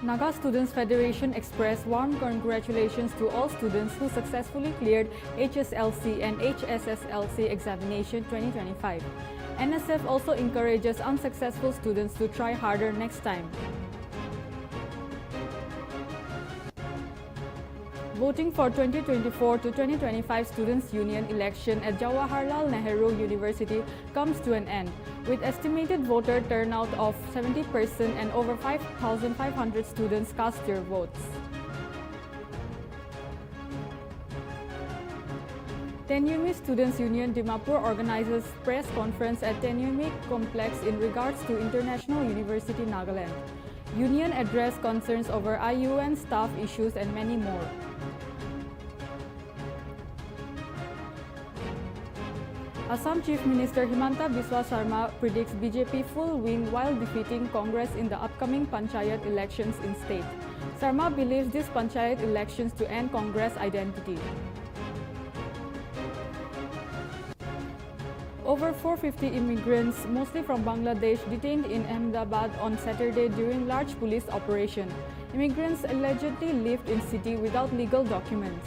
Naga Students Federation expressed warm congratulations to all students who successfully cleared HSLC and HSSLC examination 2025. NSF also encourages unsuccessful students to try harder next time. Voting for 2024 to 2025 Students' Union election at Jawaharlal Nehru University comes to an end, with estimated voter turnout of 70% and over 5,500 students cast their votes. Tenyumi Students' Union Dimapur organizes press conference at Tenyumi complex in regards to International University Nagaland. Union addressed concerns over IUN staff issues and many more. Assam Chief Minister Himanta Biswa Sarma predicts BJP full win while defeating Congress in the upcoming Panchayat elections in state. Sarma believes these Panchayat elections to end Congress identity. Over 450 immigrants, mostly from Bangladesh, detained in Ahmedabad on Saturday during large police operation. Immigrants allegedly lived in city without legal documents.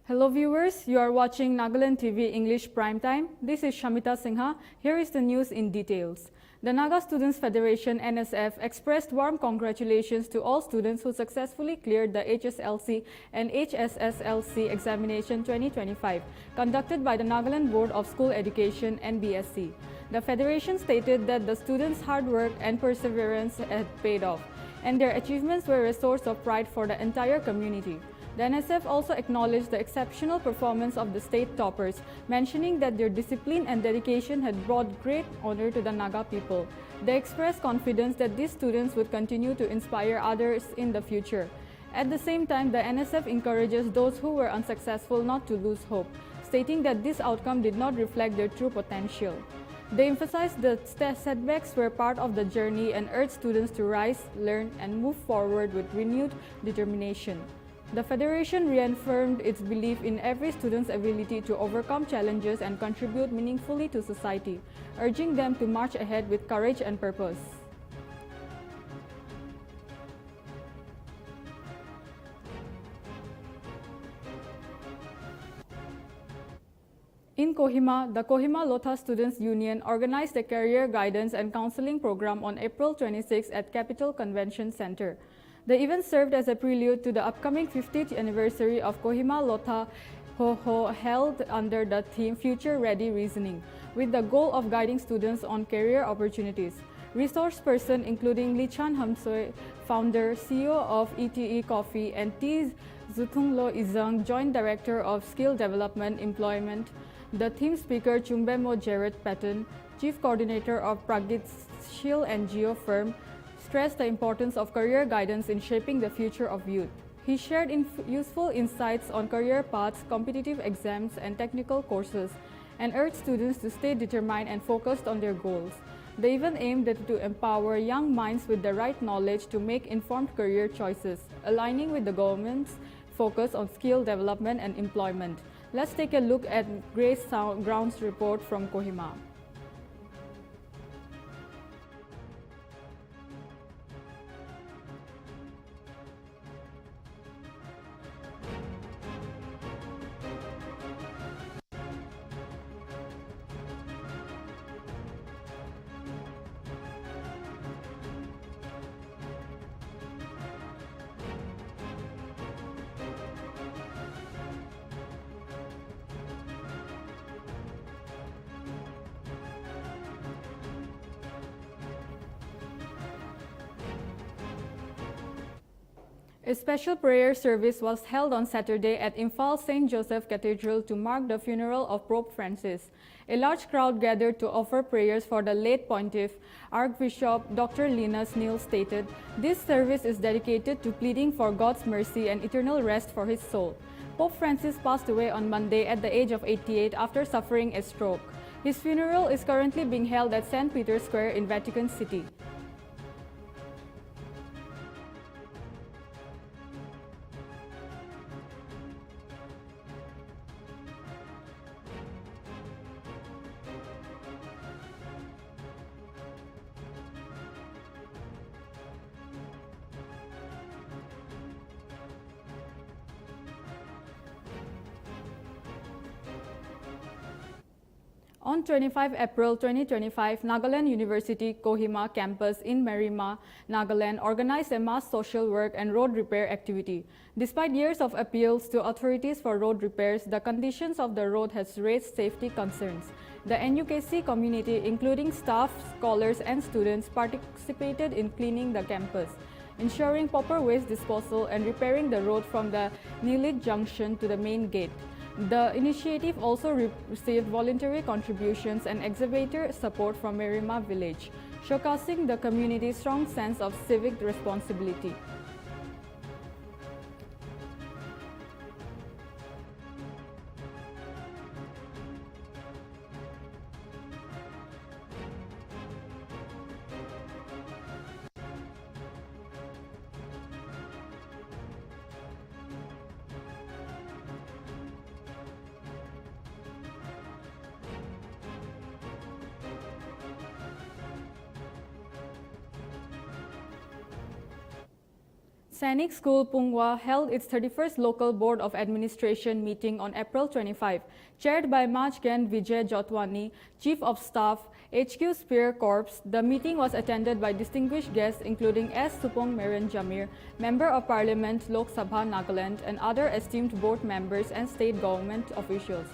Hello viewers, you are watching Nltv English Prime Time. This is Shamita Singha. Here is the news in details. The Naga Students Federation NSF expressed warm congratulations to all students who successfully cleared the HSLC and HSSLC examination 2025 conducted by the Nagaland Board of School Education NBSC. The federation stated that the students' hard work and perseverance had paid off, and their achievements were a source of pride for the entire community. The NSF also acknowledged the exceptional performance of the state toppers, mentioning that their discipline and dedication had brought great honor to the Naga people. They expressed confidence that these students would continue to inspire others in the future. At the same time, the NSF encourages those who were unsuccessful not to lose hope, stating that this outcome did not reflect their true potential. They emphasized that setbacks were part of the journey and urged students to rise, learn, and move forward with renewed determination. The Federation reaffirmed its belief in every student's ability to overcome challenges and contribute meaningfully to society, urging them to march ahead with courage and purpose. In Kohima, the Kohima Lotha Students Union organized a career guidance and counseling program on April 26 at Capitol Convention Center. The event served as a prelude to the upcoming 50th anniversary of Kohima Lotha Ho held under the theme Future Ready Reasoning, with the goal of guiding students on career opportunities. Resource person including Lichan Hamsoy, founder, CEO of ETE Coffee, and T. Zutunglo Izang, Joint Director of Skill Development Employment. The theme speaker Chumbemo Jared Patton, Chief Coordinator of Pragitshil NGO firm, stressed the importance of career guidance in shaping the future of youth. He shared useful insights on career paths, competitive exams, and technical courses, and urged students to stay determined and focused on their goals. The event aimed to empower young minds with the right knowledge to make informed career choices, aligning with the government's focus on skill development and employment. Let's take a look at Grace Ground's report from Kohima. A special prayer service was held on Saturday at Imphal St. Joseph Cathedral to mark the funeral of Pope Francis. A large crowd gathered to offer prayers for the late Pontiff. Archbishop Dr. Linus Neal stated, "This service is dedicated to pleading for God's mercy and eternal rest for his soul." Pope Francis passed away on Monday at the age of 88 after suffering a stroke. His funeral is currently being held at St. Peter's Square in Vatican City. On 25 April 2025, Nagaland University Kohima campus in Marima, Nagaland organized a mass social work and road repair activity. Despite years of appeals to authorities for road repairs, the conditions of the road has raised safety concerns. The NUKC community, including staff, scholars and students, participated in cleaning the campus, ensuring proper waste disposal and repairing the road from the Nilit junction to the main gate. The initiative also received voluntary contributions and excavator support from Marima village, showcasing the community's strong sense of civic responsibility. Sainik School Pungwa held its 31st Local Board of Administration meeting on April 25, chaired by Majgen Vijay Jotwani, Chief of Staff, HQ Spear Corps. The meeting was attended by distinguished guests including S. Supong Meren Jamir, Member of Parliament Lok Sabha Nagaland, and other esteemed board members and state government officials.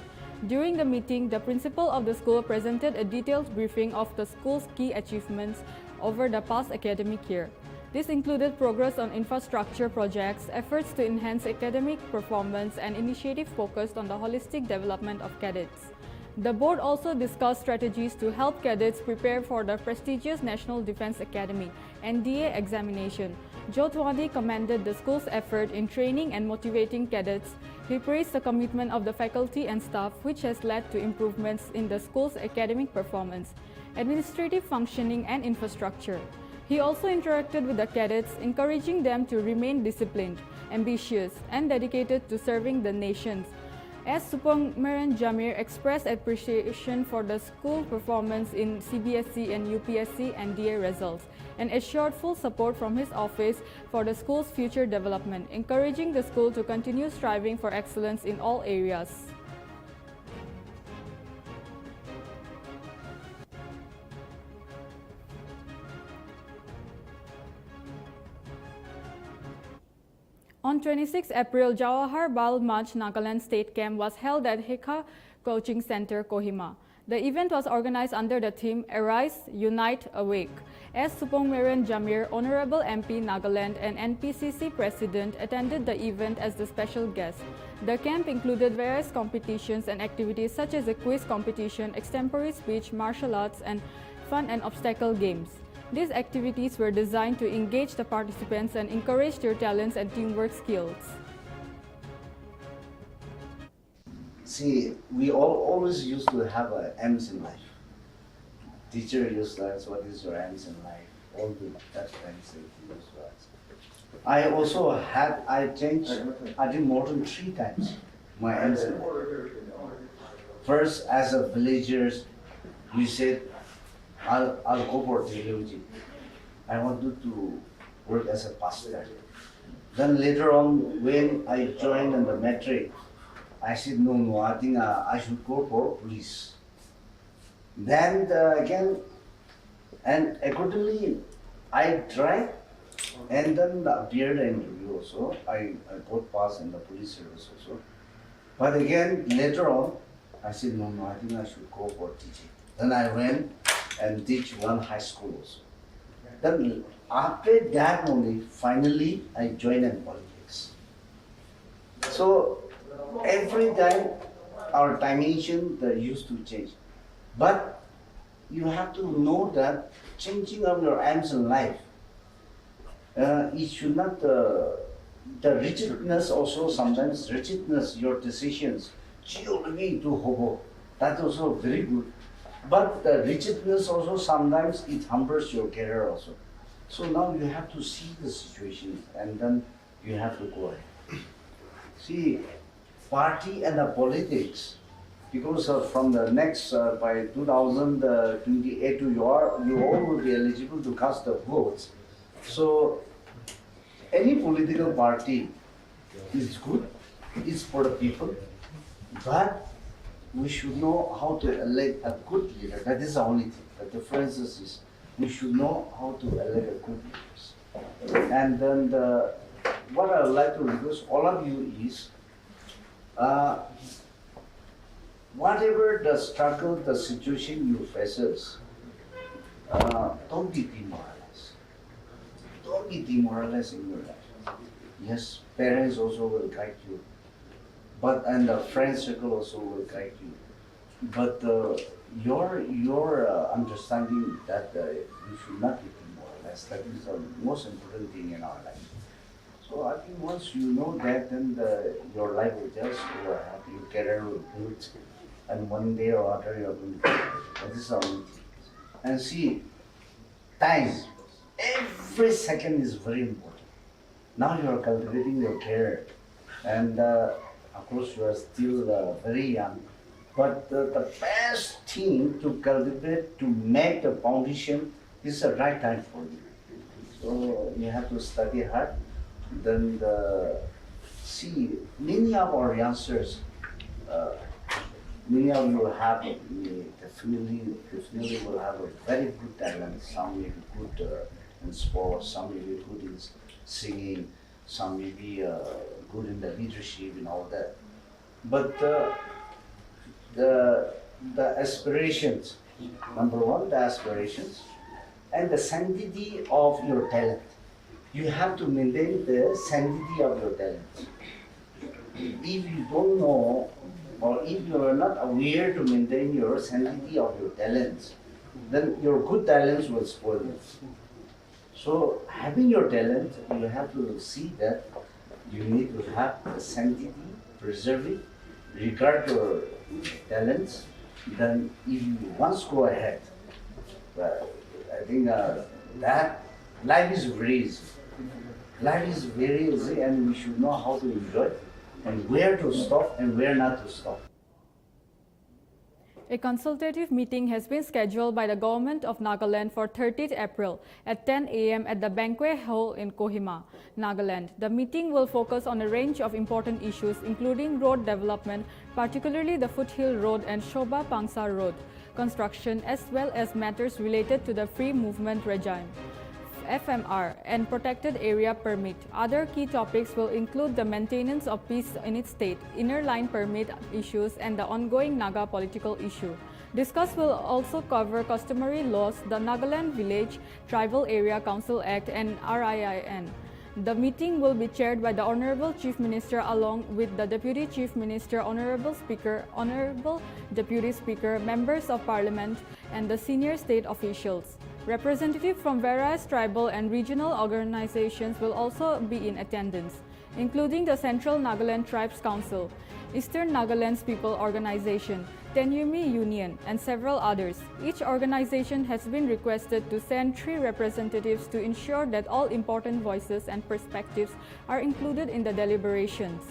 During the meeting, the principal of the school presented a detailed briefing of the school's key achievements over the past academic year. This included progress on infrastructure projects, efforts to enhance academic performance, and initiatives focused on the holistic development of cadets. The board also discussed strategies to help cadets prepare for the prestigious National Defense Academy (NDA) examination. Jotwani commended the school's effort in training and motivating cadets. He praised the commitment of the faculty and staff, which has led to improvements in the school's academic performance, administrative functioning, and infrastructure. He also interacted with the cadets, encouraging them to remain disciplined, ambitious, and dedicated to serving the nation. As Supong Meren Jamir expressed appreciation for the school performance in CBSE and UPSC NDA results and assured full support from his office for the school's future development, encouraging the school to continue striving for excellence in all areas. On 26 April, Jawahar Bal Manch Nagaland State Camp was held at Heka Coaching Center, Kohima. The event was organized under the theme Arise, Unite, Awake. S. Supong Meren Jamir, Honorable MP Nagaland and NPCC President, attended the event as the special guest. The camp included various competitions and activities such as a quiz competition, extempore speech, martial arts, and fun and obstacle games. These activities were designed to engage the participants and encourage their talents and teamwork skills. See, we always used to have aims in life. Teacher used to ask, what is your aims in life? All that aims used to ask. I also had, I did more than 3 times my aims in life. First, as a villager, we said, I'll go for theology. I wanted to work as a pastor. Then later on, when I joined in the matric, I said, no, I think I should go for police. Then again, and accordingly, I tried, and then appeared the interview also. I got passed in the police service also. But again, later on, I said, no, I think I should go for teaching. Then I went and teach one high school also. Then after that only, finally, I joined in politics. So every time our dimension used to change. But you have to know that changing of your aims in life, it should not, the rigidness also sometimes, your decisions, that's also very good. But the rigidness also sometimes it hampers your career also. So now you have to see the situation and then you have to go ahead. See, party and the politics, because from the next, by 2028, you all will be eligible to cast the votes. So any political party is good, it's for the people, but we should know how to elect a good leader. That is the only thing. The difference is we should know how to elect a good leaders. And then what I would like to request all of you is, whatever the struggle, the situation you faces, don't be demoralized. Don't be demoralized in your life. Yes, parents also will guide you, and the friend circle also will guide you. But your understanding that you should not be demoralized, that is the most important thing in our life. So I think once you know that, then your life will just go ahead, your career will build, and one day or other you are going to be. That is the only thing. And see, time, every second is very important. Now you are cultivating your career, and of course you are still very young. But the best thing to cultivate, to make the foundation, is the right time for you. So you have to study hard. Then see, many of our youngsters, many of you will have definitely will have a very good talent. Some may be good in sports, some may be good in singing, some may be good in the leadership and all that. But the aspirations, number one, the aspirations, and the sanctity of your talent. You have to maintain the sanctity of your talent. If you don't know, or if you are not aware to maintain your sanctity of your talents, then your good talents will spoil you. So having your talent, you have to see that you need to have the sanctity, preserve it, regard your talents. Then if you once go ahead, I think that life is very easy. Life is very easy, and we should know how to enjoy it, and where to stop and where not to stop. A consultative meeting has been scheduled by the government of Nagaland for 30th April at 10 a.m. at the banquet hall in Kohima, Nagaland. The meeting will focus on a range of important issues, including road development, particularly the Foothill Road and Shoba Pangsa Road construction, as well as matters related to the free movement regime, FMR, and protected area permit. Other key topics will include the maintenance of peace in its state, inner line permit issues, and the ongoing Naga political issue. Discuss will also cover customary laws, the Nagaland Village Tribal Area Council Act, and RIIN. The meeting will be chaired by the Honorable Chief Minister along with the Deputy Chief Minister, Honorable Speaker, Honorable Deputy Speaker, Members of Parliament, and the senior state officials. Representatives from various tribal and regional organizations will also be in attendance, including the Central Nagaland Tribes Council, Eastern Nagaland's People Organization, Tenyumi Union, and several others. Each organization has been requested to send 3 representatives to ensure that all important voices and perspectives are included in the deliberations.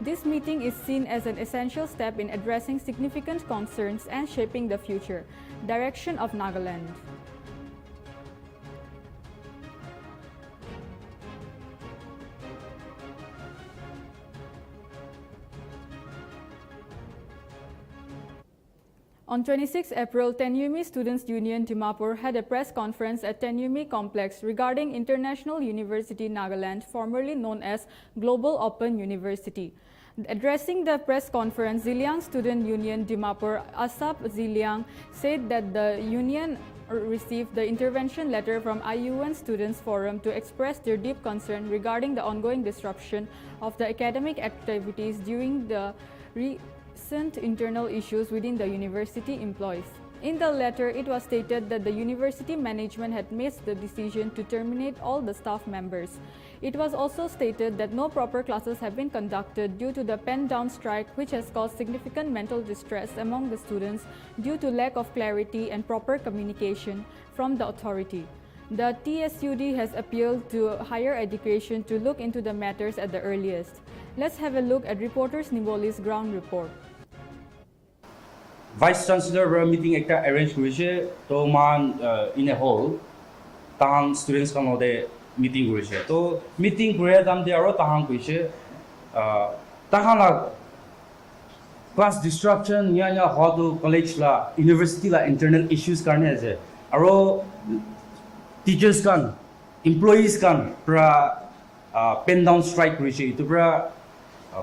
This meeting is seen as an essential step in addressing significant concerns and shaping the future direction of Nagaland. On 26 April, Tenyumi Students' Union Dimapur had a press conference at Tenyumi Complex regarding International University Nagaland, formerly known as Global Open University. Addressing the press conference, Ziliang Student Union Dimapur, Asap Ziliang, said that the union received the intervention letter from IUN Students Forum to express their deep concern regarding the ongoing disruption of the academic activities during the recent internal issues within the university employees. In the letter, it was stated that the university management had made the decision to terminate all the staff members. It was also stated that no proper classes have been conducted due to the pen-down strike, which has caused significant mental distress among the students due to lack of clarity and proper communication from the authority. The TSUD has appealed to higher education to look into the matters at the earliest. Let's have a look at reporters Niboli's ground report. Vice Chancellor meeting ekta arrange korise to man in a hall tahan students kan ode meeting korise to meeting kore dam de aro tahan koise tahan la class disruption nya how to college la university la internal issues karne ase aro teachers kan employees kan pra pen down strike rishi itu pra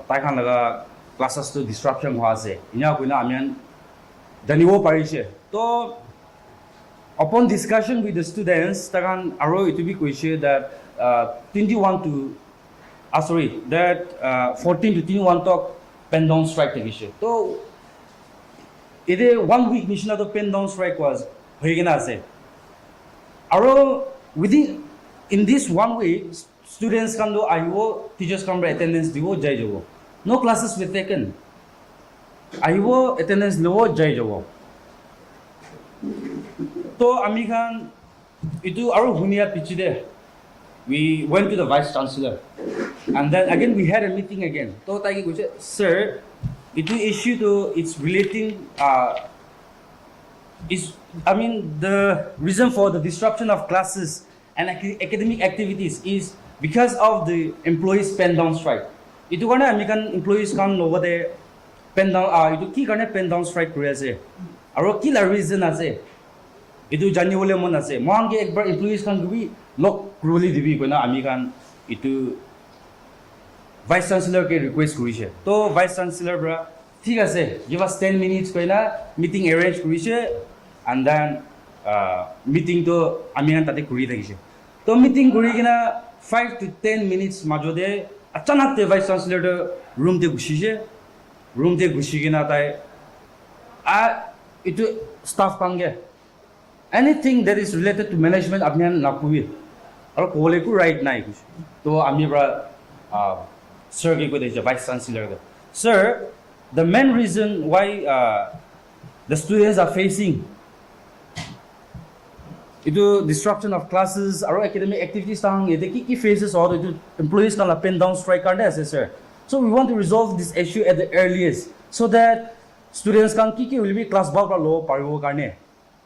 tai khan laga classes to disruption ho ase inya kuina amian daniwo parise to upon discussion with the students takan aro it be question that 21 to that 14 to 21 talk pen down strike issue. So, it is 1 week mission of the pen down strike was hoigena ase. Aro within in this 1 week, students can do IO, teachers can be attendance divo jai jogo. No classes were taken. IO attendance low jai jogo. So amikhan itu aro hunia pichide. We went to the vice chancellor, and then again we had a meeting again. So tagi ko siya, sir, ito issue to it's relating the reason for the disruption of classes and academic activities is because of the employees pen down strike. Ito karena amikan employees kan over there pen down ito ki karena pen down strike kuri ase. Aro ki la reason ase. Ito janiwole mon ase. Moang ke ekbar employees kan gubi lock rule dibi ko na amikan itu vice chancellor ke request kurise to vice chancellor bra thik ase give us 10 minutes ko na meeting arrange kurise and then meeting to amikan tate kuri thakise to meeting kuri kina 5 to 10 minutes majode achanak te vice chancellor to room te gushi kina tai itu staff kange anything that is related to management abnyan napuwi और कोले को right नहीं कुछ तो आमी बड़ा sir के को देखिए vice chancellor का sir the main reason why the students are facing itu disruption of classes or academic activities tang ये देखिए की phases और itu employees का pen down strike करने ऐसे sir so we want to resolve this issue at the earliest so that students kan की will be class bar पर लो पारियो करने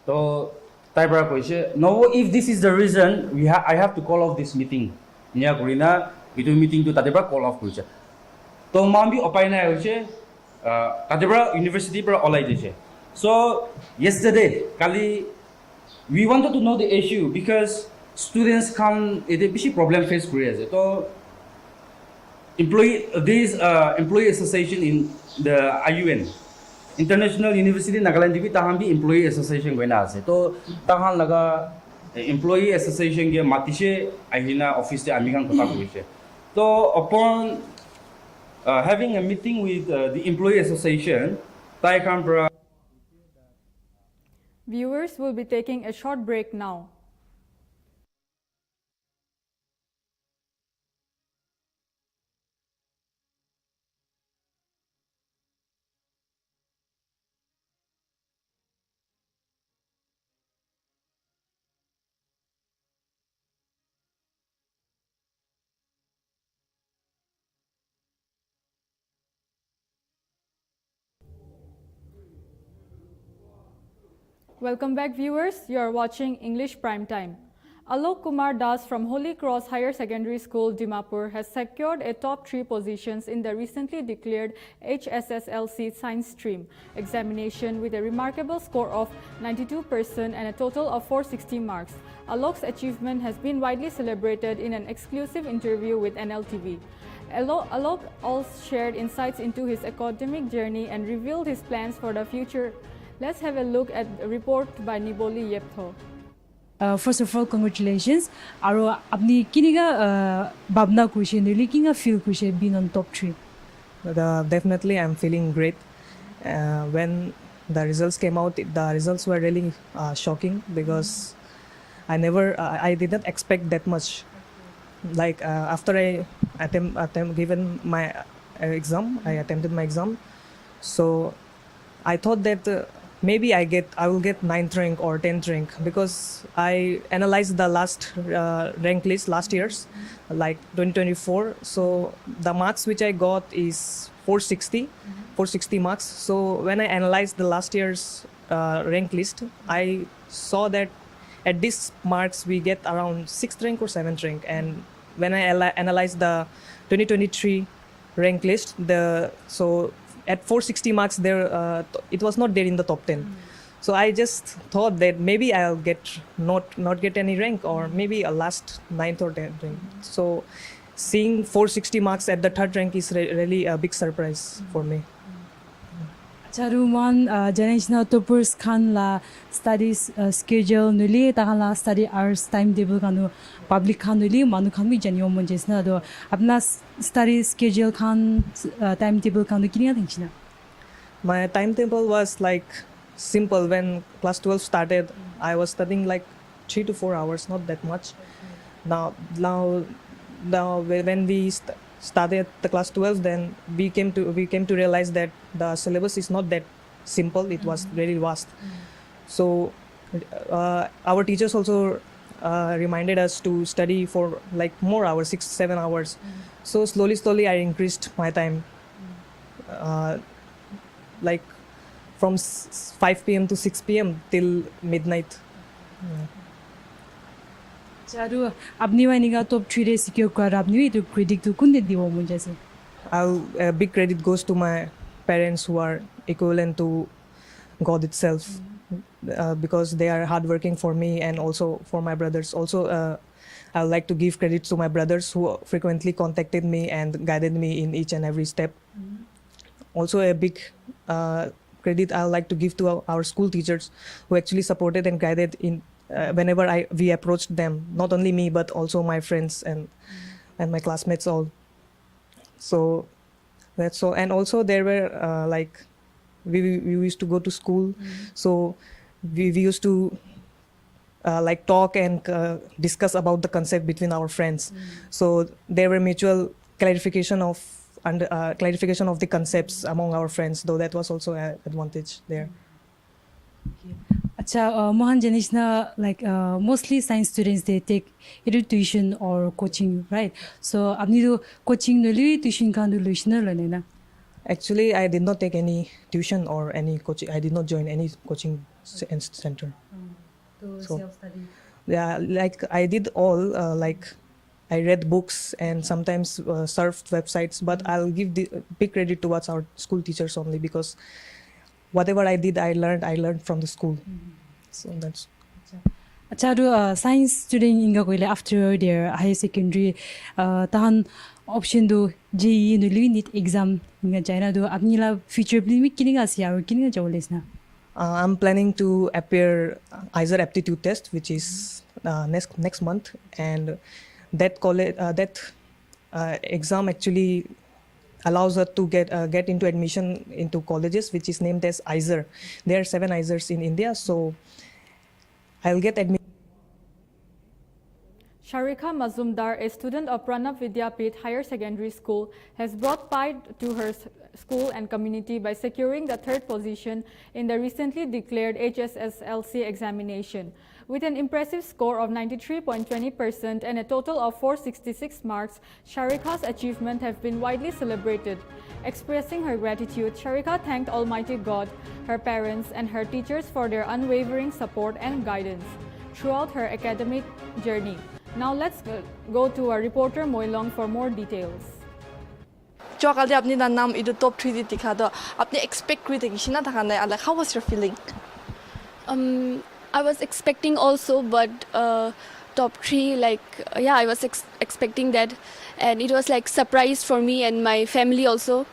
तो Taibra koise no if this is the reason I have to call off this meeting nya kurina itu meeting to tatebra call off kuise to mambi opai na hoise tatebra university pra olai dise so yesterday kali we wanted to know the issue because students come ede bishi problem face kuri ase to employee association in the IUN International University Nltv tahambi employee association goina ase to tahan laga employee association ge matise ahina office te amikan kota kuise to upon having a meeting with the employee association tai kan Viewers will be taking a short break now. Welcome back, viewers. You are watching English Prime Time. Alok Kumar Das from Holy Cross Higher Secondary School, Dimapur, has secured a top 3 positions in the recently declared HSSLC Science Stream examination with a remarkable score of 92% and a total of 460 marks. Alok's achievement has been widely celebrated in an exclusive interview with Nltv. Alok also shared insights into his academic journey and revealed his plans for the future. Let's have a look at a report by Niboli Yeptho. First of all, congratulations. Aro apni kiniga babna kushi really kinga feel kushi being on top 3. Definitely, I'm feeling great. When the results came out, the results were really shocking because I didn't expect that much. Like after I attempted my exam, so I thought that maybe I will get 9th rank or 10th rank because I analyzed the last rank list last year's, like 2024. So the marks which I got is 460 marks. So when I analyzed the last year's rank list, I saw that at this marks we get around 6th rank or 7th rank. And when I analyzed the 2023 rank list, so at 460 marks there, it was not there in the top 10. So I just thought that maybe I'll get not get any rank, or maybe a last 9th or 10th rank. So seeing 460 marks at the 3rd rank is really a big surprise for me. Charuman generation toppers khan la studies schedule nuli ta la study hours timetable kanu public khan nuli manu khan mi janyo mon jesna do apna study schedule khan timetable kanu kinia thingchina. My timetable was like simple. When class 12 started, I was studying like 3 to 4 hours, not that much. Now when we started the class 12, then we came to realize that the syllabus is not that simple. It was very vast. So our teachers also reminded us to study for like more hours, 6-7 hours. So slowly I increased my time, like from 5 p.m. to 6 p.m. till midnight. Charu apni waniga top 3 re secure kar apni to critic to kun diwo mon jese. A big credit goes to my parents, who are equivalent to God itself, because they are hardworking for me and also for my brothers. Also, I would like to give credit to my brothers, who frequently contacted me and guided me in each and every step. Also, a big credit I would like to give to our school teachers, who actually supported and guided in whenever we approached them. Not only me, but also my friends and my classmates all. So that's so. And also there were like we used to go to school, so we used to like talk and discuss about the concept between our friends. So there were mutual clarification of the concepts among our friends, though that was also an advantage there. Acha Mohan Janishna, like mostly science students, they take either tuition or coaching, right? So apni do coaching nuli tuition kan do luishna lena. Actually, I did not take any tuition or any coaching. I did not join any coaching center. So self-study. Yeah, like I did all, like I read books and sometimes surfed websites, but I'll give the big credit towards our school teachers only, because whatever I did, I learned from the school. So that's. Acha science student inga koile after their higher secondary tahan option do JEE nuli NEET exam inga China do apni la future plan mi kininga sia or kininga jawlesna. I'm planning to appear ISER aptitude test, which is next month, and that exam actually allows us to get into admission into colleges, which is named as ISER. There are 7 ISERs in India, so I'll get admission. Sharika Mazumdar, a student of Pranab Vidyapith Higher Secondary School, has brought pride to her school and community by securing the 3rd position in the recently declared HSSLC examination. With an impressive score of 93.20% and a total of 466 marks, Sharika's achievements have been widely celebrated. Expressing her gratitude, Sharika thanked Almighty God, her parents, and her teachers for their unwavering support and guidance throughout her academic journey. Now let's go to our reporter Moilong for more details. जो कल अपनी नाम इधर top 3 दी दिखा दो अपने expect करी थी किसी ना था ना like how was your feeling? I was expecting also, but top 3, like yeah, I was expecting that, and it was like surprise for me and my family also,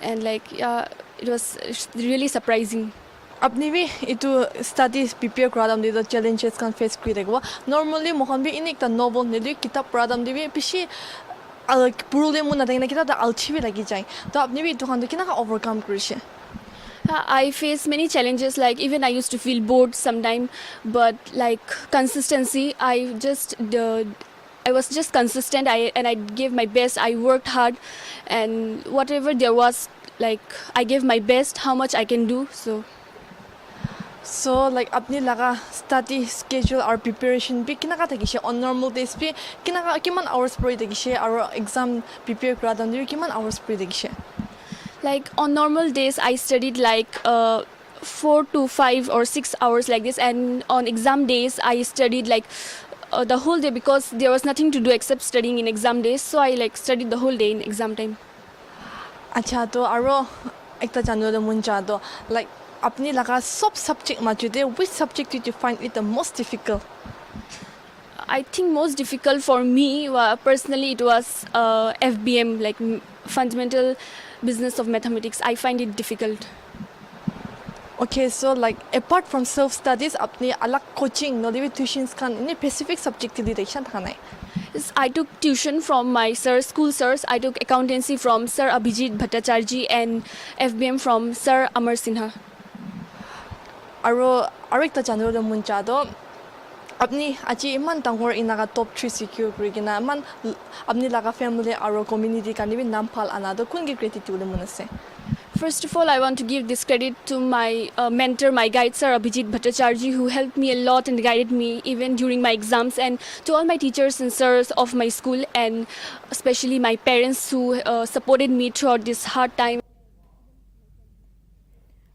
and like yeah, it was really surprising. अपनी भी इतो studies prepare करा दम दी challenges kan face करी देखो normally Mohan भी इन्हें एक ता novel ने दी किताब पढ़ा दम दी भी पिछे पुरुले मुन्ना देखने किताब ता अलची भी लगी जाए तो अपनी भी इतो खान दो किना का overcome करी I faced many challenges, like even I used to feel bored sometime, but like consistency, I was just consistent, and I gave my best. I worked hard, and whatever there was, like I gave my best, how much I can do. So like अपनी लगा study schedule और preparation भी किना का था किसे on normal days भी किना का किमान hours पढ़ी था किसे और exam prepare करा दम दी किमान hours पढ़ी था किसे Like on normal days, I studied like 4 to 5 or 6 hours like this, and on exam days, I studied like the whole day because there was nothing to do except studying in exam days. So I like studied the whole day in exam time. अच्छा तो आरो ekta janole mun cha do like apni laga sob subject ma jude which subject did you find it the most difficult? I think most difficult for me personally it was FBM, like fundamental business of mathematics. I find it difficult. Okay, so like apart from self studies apni alag coaching no devi tuitions kan any specific subject ki direction thanai? Yes, I took tuition from my sir, school sirs. I took accountancy from Sir Abhijit Bhattacharjee and FBM from Sir Amar Sinha. Aro ekta janole mun cha do apni achi iman tangor inaga top 3 secure kurigina man apni laga family aro community kan devi nam phal ana do kun gi gratitude mun ase? First of all, I want to give this credit to my mentor, my guide, Sir Abhijit Bhattacharjee, who helped me a lot and guided me even during my exams, and to all my teachers and sirs of my school, and especially my parents who supported me throughout this hard time.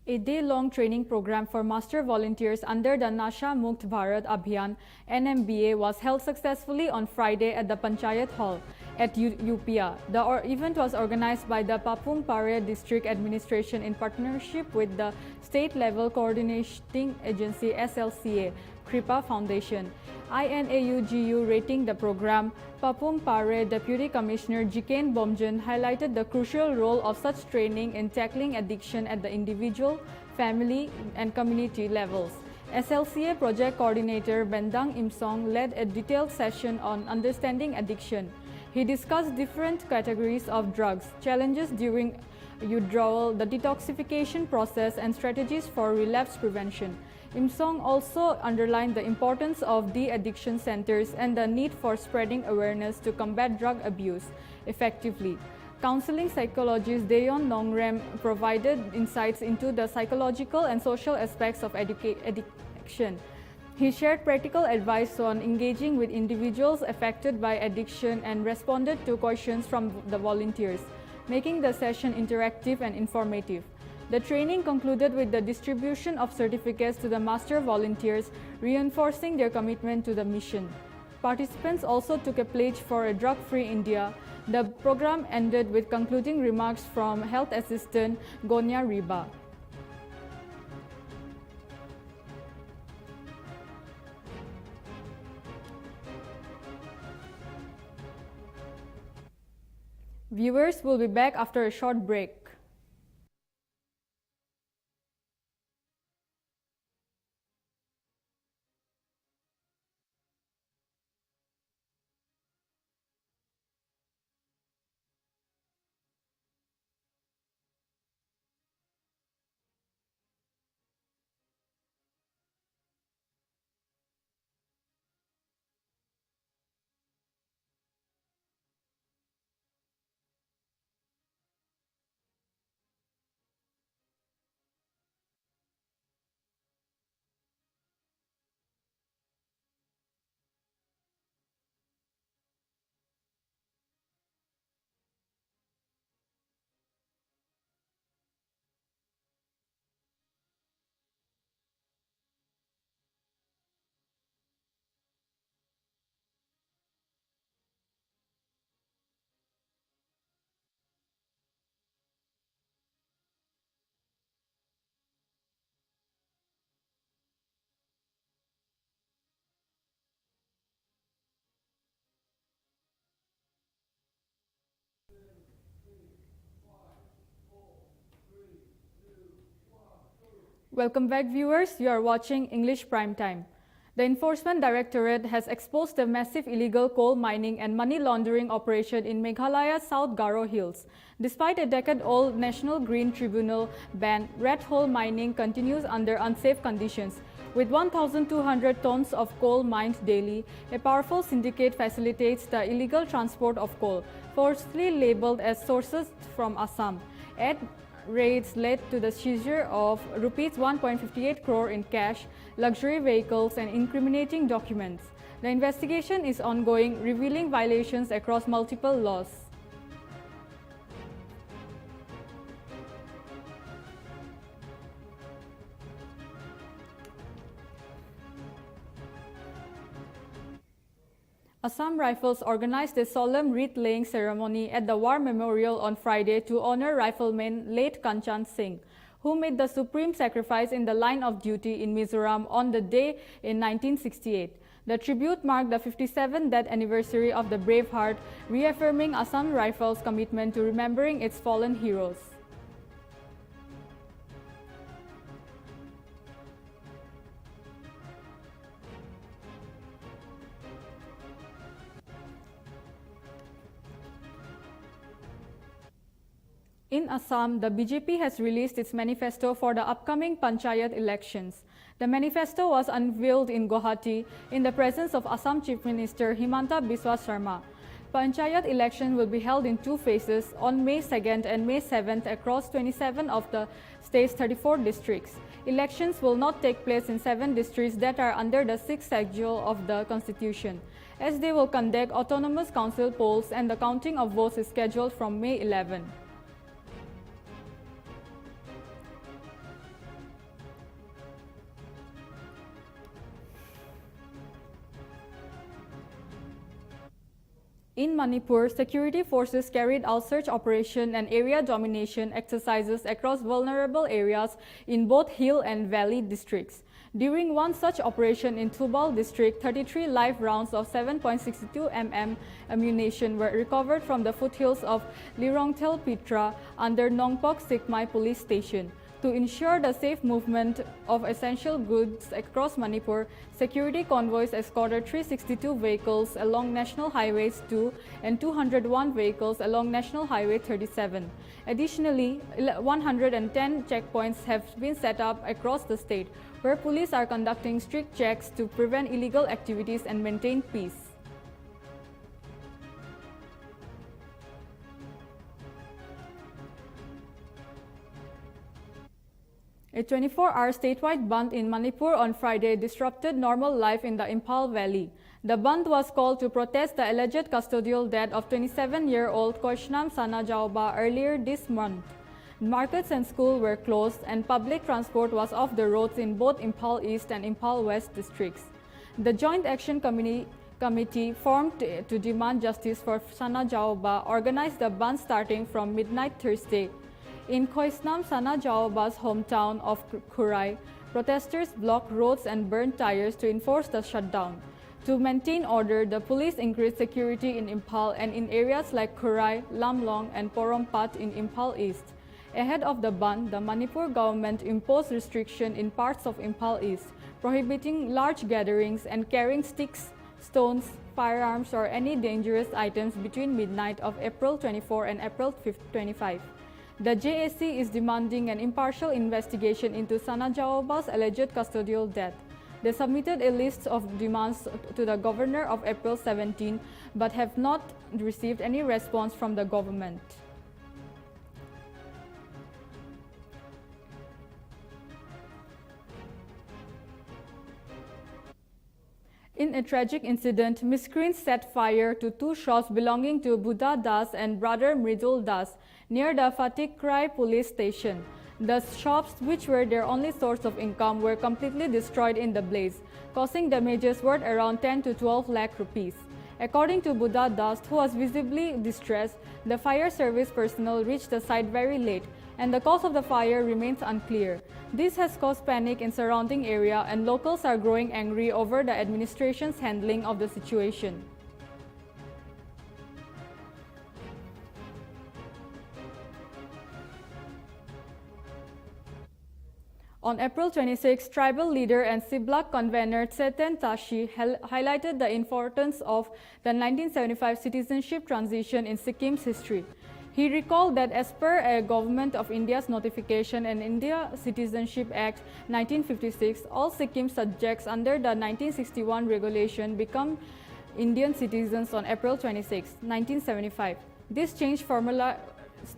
A day-long training program for master volunteers under the Nasha Mukt Bharat Abhiyan (NMBA) was held successfully on Friday at the Panchayat Hall at UPia. The event was organized by the Papum Pare District Administration in partnership with the state-level coordinating agency SLCA, Kripa Foundation. INAUGU rating the program, Papum Pare Deputy Commissioner Jikain Bomjan highlighted the crucial role of such training in tackling addiction at the individual, family, and community levels. SLCA project coordinator Bendang Imsong led a detailed session on understanding addiction. He discussed different categories of drugs, challenges during withdrawal, the detoxification process, and strategies for relapse prevention. Imsong also underlined the importance of de-addiction centers and the need for spreading awareness to combat drug abuse effectively. Counseling psychologist Dayon Nongrem provided insights into the psychological and social aspects of addiction. He shared practical advice on engaging with individuals affected by addiction and responded to questions from the volunteers, making the session interactive and informative. The training concluded with the distribution of certificates to the master volunteers, reinforcing their commitment to the mission. Participants also took a pledge for a drug-free India. The program ended with concluding remarks from Health Assistant Gonya Riba. Viewers will be back after a short break. Welcome back, viewers. You are watching English Prime Time. The Enforcement Directorate has exposed a massive illegal coal mining and money laundering operation in Meghalaya's South Garo Hills. Despite a decade-old National Green Tribunal ban, red hole mining continues under unsafe conditions. With 1,200 tons of coal mined daily, a powerful syndicate facilitates the illegal transport of coal, falsely labeled as sources from Assam. Raids led to the seizure of rupees 1.58 crore in cash, luxury vehicles, and incriminating documents. The investigation is ongoing, revealing violations across multiple laws. Assam Rifles organized a solemn wreath-laying ceremony at the War Memorial on Friday to honor rifleman late Kanchan Singh, who made the supreme sacrifice in the line of duty in Mizoram on the day in 1968. The tribute marked the 57th death anniversary of the brave heart, reaffirming Assam Rifles' commitment to remembering its fallen heroes. In Assam, the BJP has released its manifesto for the upcoming Panchayat elections. The manifesto was unveiled in Guwahati in the presence of Assam Chief Minister Himanta Biswa Sarma. Panchayat election will be held in two phases on May 2nd and May 7th across 27 of the state's 34 districts. Elections will not take place in 7 districts that are under the 6th schedule of the constitution, as they will conduct autonomous council polls and the counting of votes is scheduled from May 11. In Manipur, security forces carried out search operation and area domination exercises across vulnerable areas in both hill and valley districts. During one such operation in Thubal district, 33 live rounds of 7.62 mm ammunition were recovered from the foothills of Lirongtel Pitra under Nongpok Sikmai police station. To ensure the safe movement of essential goods across Manipur, security convoys escorted 362 vehicles along National Highways 2 and 201 vehicles along National Highway 37. Additionally, 110 checkpoints have been set up across the state, where police are conducting strict checks to prevent illegal activities and maintain peace. A 24-hour statewide bandh in Manipur on Friday disrupted normal life in the Imphal Valley. The bandh was called to protest the alleged custodial death of 27-year-old Koishnam Sana Jaoba earlier this month. Markets and schools were closed and public transport was off the roads in both Imphal East and Imphal West districts. The Joint Action Committee formed to demand justice for Sana Jaoba organized the bandh starting from midnight Thursday. In Koisnam Sana Jaoba's hometown of Khurai, protesters blocked roads and burned tires to enforce the shutdown. To maintain order, the police increased security in Imphal and in areas like Khurai, Lamlong and Porompat in Imphal East. Ahead of the bandh, the Manipur government imposed restriction in parts of Imphal East, prohibiting large gatherings and carrying sticks, stones, firearms or any dangerous items between midnight of April 24 and April 25. The JAC is demanding an impartial investigation into Sana Jaoba's alleged custodial death. They submitted a list of demands to the governor of April 17 but have not received any response from the government. In a tragic incident, miscreants set fire to 2 shops belonging to Buddha Das and brother Mridul Das near the Fatikrai police station. The shops, which were their only source of income, were completely destroyed in the blaze, causing damages worth around 10 to 12 lakh rupees. According to Buddha Das, who was visibly distressed, the fire service personnel reached the site very late, and the cause of the fire remains unclear. This has caused panic in surrounding area, and locals are growing angry over the administration's handling of the situation. On April 26, tribal leader and Siblak convener Tseten Tashi highlighted the importance of the 1975 citizenship transition in Sikkim's history. He recalled that as per a Government of India's notification and India Citizenship Act 1956, all Sikkim subjects under the 1961 regulation become Indian citizens on April 26, 1975. This change formalized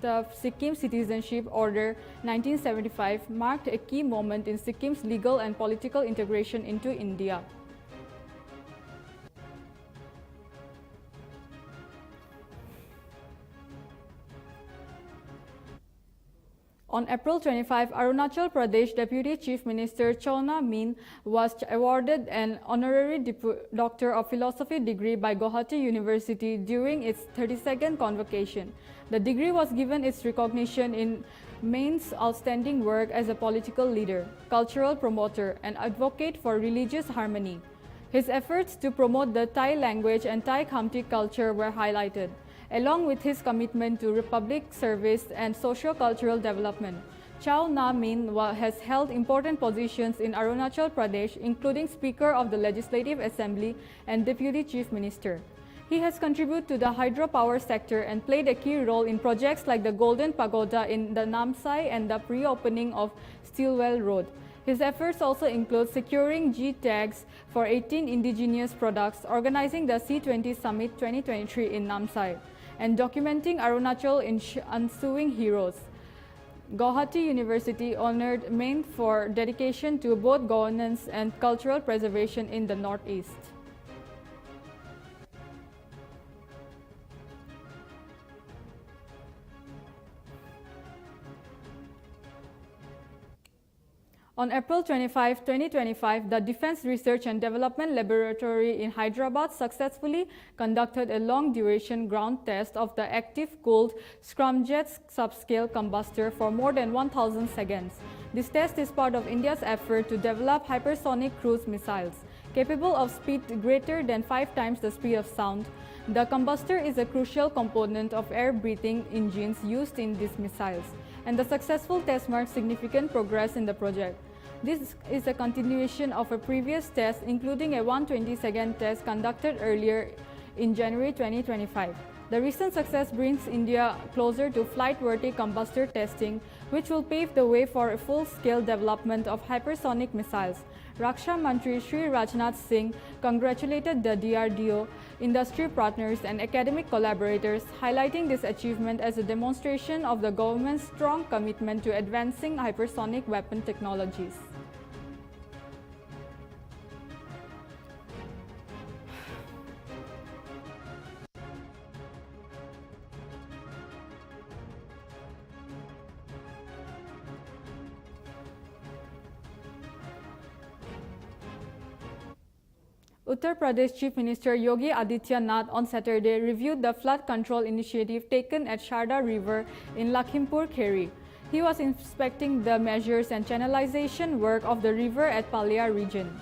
the Sikkim Citizenship Order 1975 marked a key moment in Sikkim's legal and political integration into India. On April 25, Arunachal Pradesh Deputy Chief Minister Chona Min was awarded an honorary Doctor of Philosophy degree by Guwahati University during its 32nd convocation. The degree was given its recognition in Main's outstanding work as a political leader, cultural promoter, and advocate for religious harmony. His efforts to promote the Thai language and Thai Khamti culture were highlighted, along with his commitment to public service and socio-cultural development. Chow Na Min has held important positions in Arunachal Pradesh, including Speaker of the Legislative Assembly and Deputy Chief Minister. He has contributed to the hydropower sector and played a key role in projects like the Golden Pagoda in the Namsai and the pre-opening of Steelwell Road. His efforts also include securing G tags for 18 indigenous products, organizing the C20 Summit 2023 in Namsai, and documenting Arunachal ensuing heroes. Guwahati University honored Main for dedication to both governance and cultural preservation in the Northeast. On April 25, 2025, the Defense Research and Development Laboratory in Hyderabad successfully conducted a long-duration ground test of the active-cooled scramjet subscale combustor for more than 1,000 seconds. This test is part of India's effort to develop hypersonic cruise missiles, capable of speed greater than 5 times the speed of sound. The combustor is a crucial component of air-breathing engines used in these missiles, and the successful test marks significant progress in the project. This is a continuation of a previous test, including a 120-second test conducted earlier in January 2025. The recent success brings India closer to flight-worthy combustor testing, which will pave the way for a full-scale development of hypersonic missiles. Raksha Mantri Shri Rajnath Singh congratulated the DRDO, industry partners and academic collaborators, highlighting this achievement as a demonstration of the government's strong commitment to advancing hypersonic weapon technologies. Uttar Pradesh Chief Minister Yogi Adityanath on Saturday reviewed the flood control initiative taken at Sharda River in Lakhimpur Kheri. He was inspecting the measures and channelization work of the river at Palia region.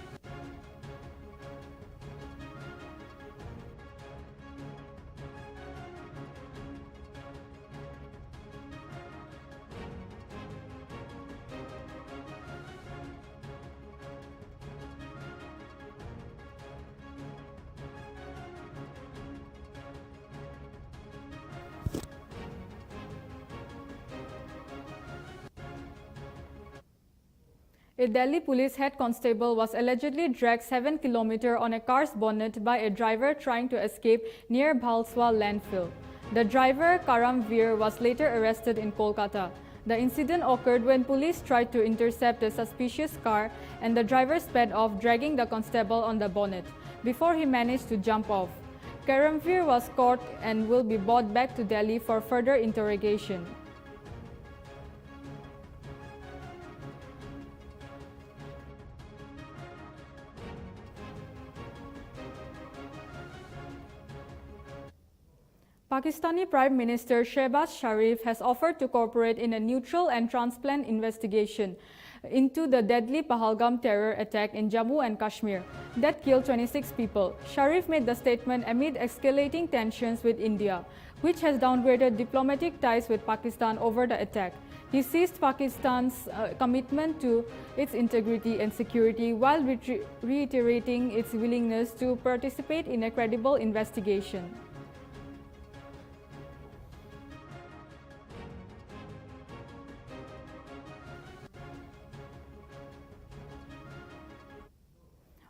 A Delhi police head constable was allegedly dragged 7 km on a car's bonnet by a driver trying to escape near Bhalswa landfill. The driver, Karamveer, was later arrested in Kolkata. The incident occurred when police tried to intercept a suspicious car and the driver sped off, dragging the constable on the bonnet, before he managed to jump off. Karamveer was caught and will be brought back to Delhi for further interrogation. Pakistani Prime Minister Shehbaz Sharif has offered to cooperate in a neutral and transparent investigation into the deadly Pahalgam terror attack in Jammu and Kashmir that killed 26 people. Sharif made the statement amid escalating tensions with India, which has downgraded diplomatic ties with Pakistan over the attack. He seized Pakistan's commitment to its integrity and security while reiterating its willingness to participate in a credible investigation.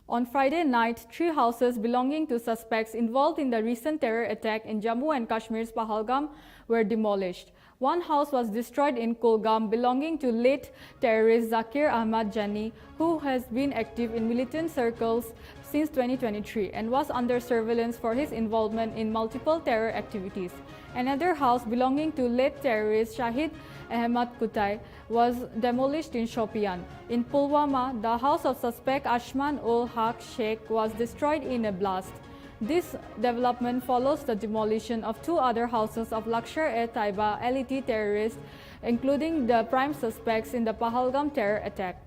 On Friday night, 3 houses belonging to suspects involved in the recent terror attack in Jammu and Kashmir's Pahalgam were demolished. One house was destroyed in Kulgam belonging to late terrorist Zakir Ahmad Jani, who has been active in militant circles since 2023 and was under surveillance for his involvement in multiple terror activities. Another house belonging to late terrorist Shahid Ahmad Kutai was demolished in Shopian. In Pulwama, the house of suspect Ashman ul Haq Sheikh was destroyed in a blast. This development follows the demolition of two other houses of Lashkar-e-Taiba LET terrorists, including the prime suspects in the Pahalgam terror attack.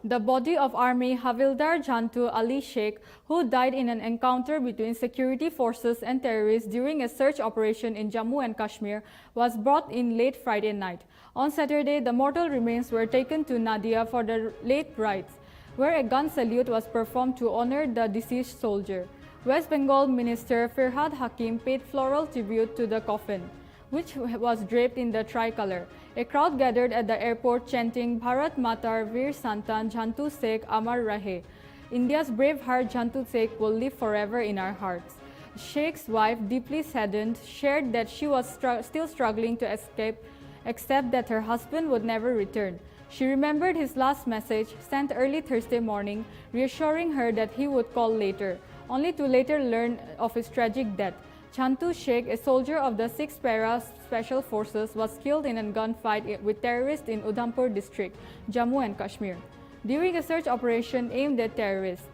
The body of Army Havildar Jantu Ali Sheikh, who died in an encounter between security forces and terrorists during a search operation in Jammu and Kashmir, was brought in late Friday night. On Saturday, the mortal remains were taken to Nadia for the late rites, where a gun salute was performed to honor the deceased soldier. West Bengal Minister Firhad Hakim paid floral tribute to the coffin, which was draped in the tricolor. A crowd gathered at the airport chanting Bharat Matar Veer Santan Jantu Sheikh Amar Rahe. India's brave heart Jantu Sheikh will live forever in our hearts. Sheikh's wife, deeply saddened, shared that she was still struggling to escape, except that her husband would never return. She remembered his last message, sent early Thursday morning, reassuring her that he would call later, only to later learn of his tragic death. Jantu Sheikh, a soldier of the 6th Para Special Forces, was killed in a gunfight with terrorists in Udhampur district, Jammu and Kashmir, during a search operation aimed at terrorists.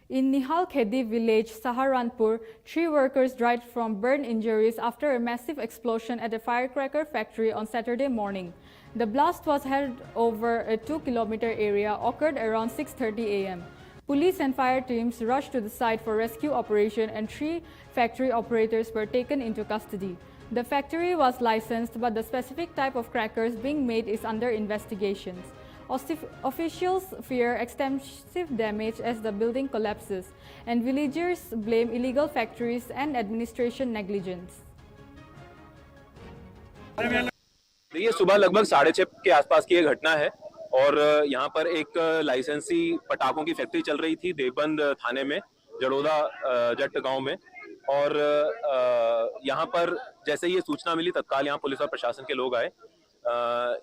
In Nihal Khedi village, Saharanpur, 3 workers died from burn injuries after a massive explosion at a firecracker factory on Saturday morning. The blast was held over a 2-kilometer area, occurred around 6:30 a.m. Police and fire teams rushed to the site for rescue operation and 3 factory operators were taken into custody. The factory was licensed, but the specific type of crackers being made is under investigations. Officials fear extensive damage as the building collapses, and villagers blame illegal factories and administration negligence. ये सुबह लगभग 6:30 के आसपास की ये घटना है और यहाँ पर एक लाइसेंसी पटाखों की फैक्ट्री चल रही थी देवबंद थाने में, जड़ोदा जट गांव में। और यहाँ पर जैसे ये सूचना मिली तत्काल यहाँ पुलिस और प्रशासन के लोग आए।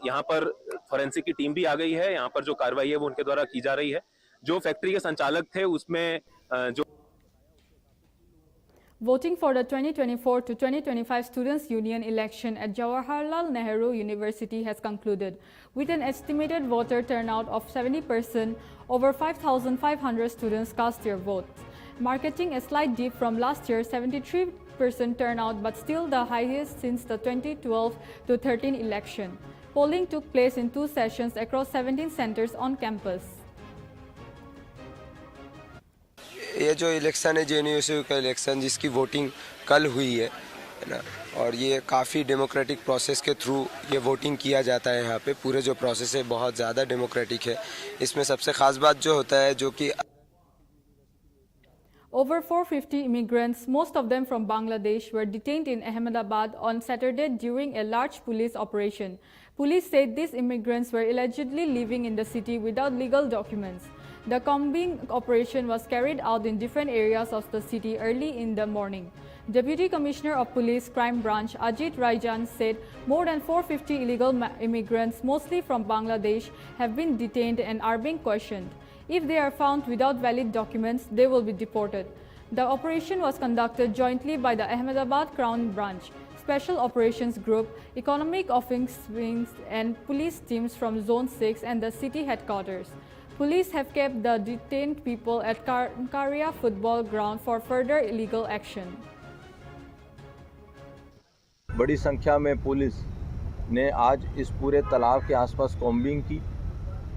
यहाँ पर फोरेंसिक की टीम भी आ गई है। यहाँ पर जो कार्रवाई है वो उनके द्वारा की जा रही है। जो फैक्ट्री के संचालक थे उसमें जो Voting for the 2024 to 2025 Students' Union election at Jawaharlal Nehru University has concluded. With an estimated voter turnout of 70%, over 5,500 students cast their votes, marking a slight dip from last year's 73% turnout, but still the highest since the 2012-13 election. Polling took place in 2 sessions across 17 centers on campus. ये जो election है JNU का election जिसकी voting कल हुई है ना, और ये काफ़ी डेमोक्रेटिक प्रोसेस के थ्रू ये वोटिंग किया जाता है। यहाँ पे पूरे जो प्रोसेस है बहुत ज़्यादा डेमोक्रेटिक है। इसमें सबसे ख़ास बात जो होता है जो कि Over 450 immigrants, most of them from Bangladesh, were detained in Ahmedabad on Saturday during a large police operation. Police said these immigrants were allegedly living in the city without legal documents. The combing operation was carried out in different areas of the city early in the morning. Deputy Commissioner of Police Crime Branch Ajit Raijan said more than 450 illegal immigrants, mostly from Bangladesh, have been detained and are being questioned. If they are found without valid documents, they will be deported. The operation was conducted jointly by the Ahmedabad Crown Branch, Special Operations Group, Economic Offense Wings, and police teams from Zone 6 and the city headquarters. Police have kept the detained people at Karia football ground for further illegal action. बड़ी संख्या में police ने आज इस पूरे तालाब के आसपास कॉम्बिंग की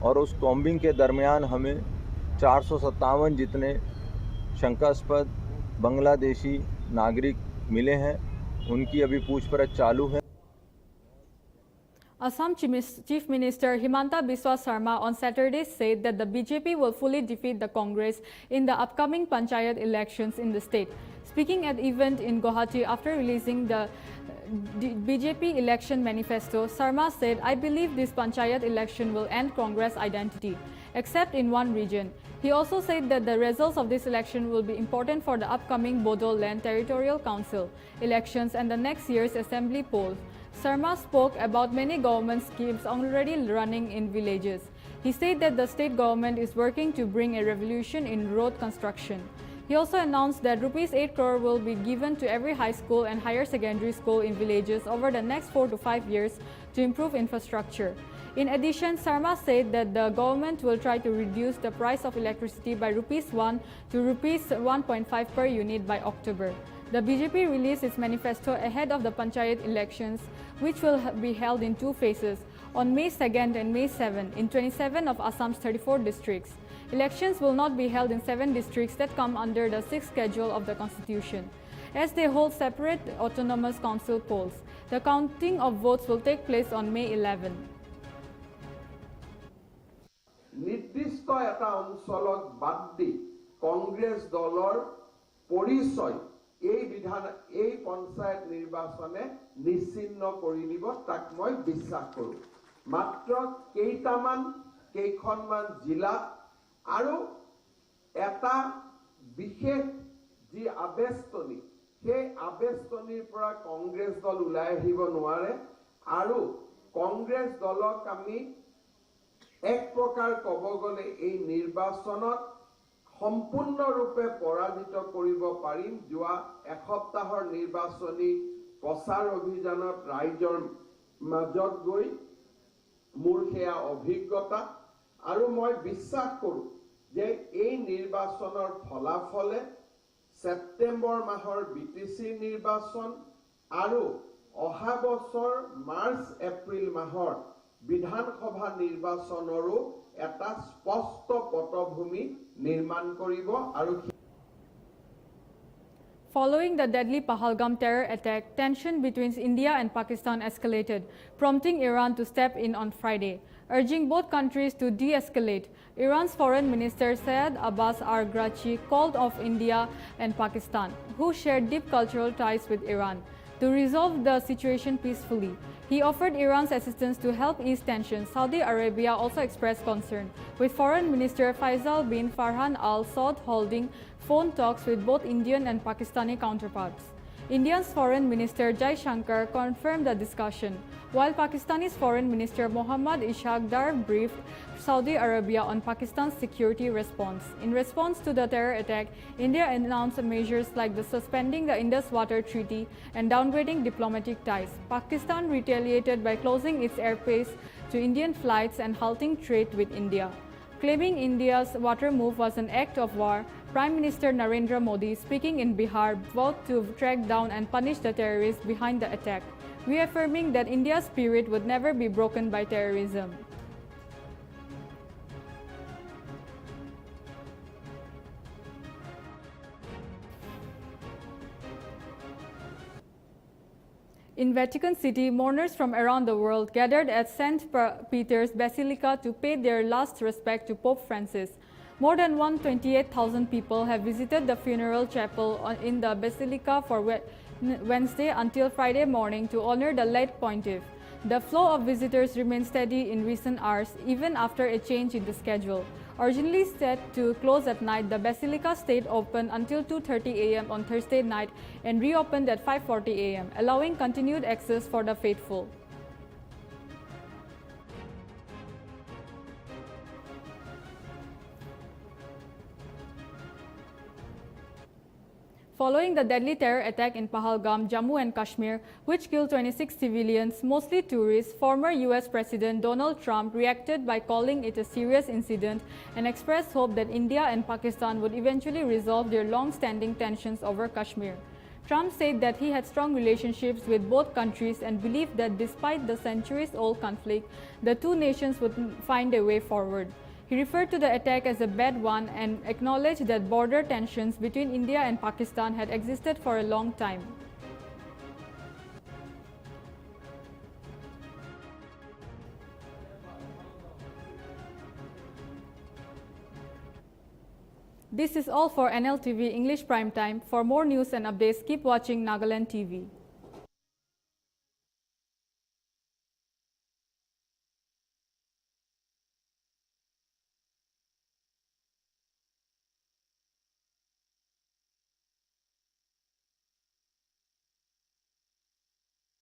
और उस कॉम्बिंग के दरमियान हमें 457 जितने शंकास्पद बांग्लादेशी नागरिक मिले हैं। उनकी अभी पूछपरछ चालू है। Assam Chief Minister Himanta Biswa Sarma on Saturday said that the BJP will fully defeat the Congress in the upcoming Panchayat elections in the state. Speaking at an event in Guwahati after releasing the BJP election manifesto, Sarma said, "I believe this Panchayat election will end Congress identity, except in one region." He also said that the results of this election will be important for the upcoming Bodoland Territorial Council elections and the next year's assembly polls. Sarma spoke about many government schemes already running in villages. He said that the state government is working to bring a revolution in road construction. He also announced that Rs 8 crore will be given to every high school and higher secondary school in villages over the next 4 to 5 years to improve infrastructure. In addition, Sarma said that the government will try to reduce the price of electricity by Rs 1 to Rs 1.5 per unit by October. The BJP released its manifesto ahead of the Panchayat elections, which will be held in 2 phases, on May 2nd and May 7 in 27 of Assam's 34 districts. Elections will not be held in 7 districts that come under the 6th schedule of the Constitution, as they hold separate autonomous council polls. The counting of votes will take place on May 11. নির্দিষ্ট এটা অঞ্চলক বাদ দি কংগ্ৰেছ দলৰ পৰিচয় এই পঞ্চায়ত নিৰ্বাচনে নিশ্চিন্ন কৰি দিব, তাক মই বিশ্বাস কৰোঁ। মাত্ৰ কেইখনমান জিলা আৰু এটা বিশেষ যি আবেষ্টনী, সেই আবেষ্টনীৰ পৰা কংগ্ৰেছ দল ওলাই আহিব নোৱাৰে আৰু কংগ্ৰেছ দলক আমি এক প্ৰকাৰ ক'ব গ'লে এই নিৰ্বাচনত সম্পূৰ্ণৰূপে পৰাজিত কৰিব পাৰিম। যোৱা এসপ্তাহৰ নিৰ্বাচনী প্ৰচাৰ অভিযানত ৰাইজৰ মাজত গৈ মোৰ সেয়া অভিজ্ঞতা আৰু মই বিশ্বাস কৰোঁ যে এই নিৰ্বাচনৰ ফলাফলে ছেপ্টেম্বৰ মাহৰ বিটিচি নিৰ্বাচন আৰু অহা বছৰ মাৰ্চ এপ্ৰিল মাহৰ বিধানসভা নিৰ্বাচনৰো এটা স্পষ্ট পটভূমি নিৰ্মাণ কৰিব আৰু Following the deadly Pahalgam terror attack, tension between India and Pakistan escalated, prompting Iran to step in on Friday, urging both countries to de-escalate. Iran's Foreign Minister Syed Abbas Araghchi called on India and Pakistan, who share deep cultural ties with Iran, to resolve the situation peacefully. He offered Iran's assistance to help ease tensions. Saudi Arabia also expressed concern, with Foreign Minister Faisal bin Farhan Al Saud holding phone talks with both Indian and Pakistani counterparts. India's Foreign Minister Jai Shankar confirmed the discussion, while Pakistani's Foreign Minister Mohammad Ishaq Dar briefed Saudi Arabia on Pakistan's security response. In response to the terror attack, India announced measures like suspending the Indus Water Treaty and downgrading diplomatic ties. Pakistan retaliated by closing its airspace to Indian flights and halting trade with India. Claiming India's water move was an act of war, Prime Minister Narendra Modi, speaking in Bihar, vowed to track down and punish the terrorists behind the attack, reaffirming that India's spirit would never be broken by terrorism. In Vatican City, mourners from around the world gathered at St. Peter's Basilica to pay their last respect to Pope Francis. More than 128,000 people have visited the funeral chapel in the Basilica for Wednesday until Friday morning to honor the late pontiff. The flow of visitors remained steady in recent hours, even after a change in the schedule. Originally set to close at night, the Basilica stayed open until 2:30 a.m. on Thursday night and reopened at 5:40 a.m., allowing continued access for the faithful. Following the deadly terror attack in Pahalgam, Jammu and Kashmir, which killed 26 civilians, mostly tourists, former US President Donald Trump reacted by calling it a serious incident and expressed hope that India and Pakistan would eventually resolve their long-standing tensions over Kashmir. Trump said that he had strong relationships with both countries and believed that despite the centuries-old conflict, the two nations would find a way forward. He referred to the attack as a bad one and acknowledged that border tensions between India and Pakistan had existed for a long time. This is all for Nltv English Primetime. For more news and updates, keep watching Nagaland TV.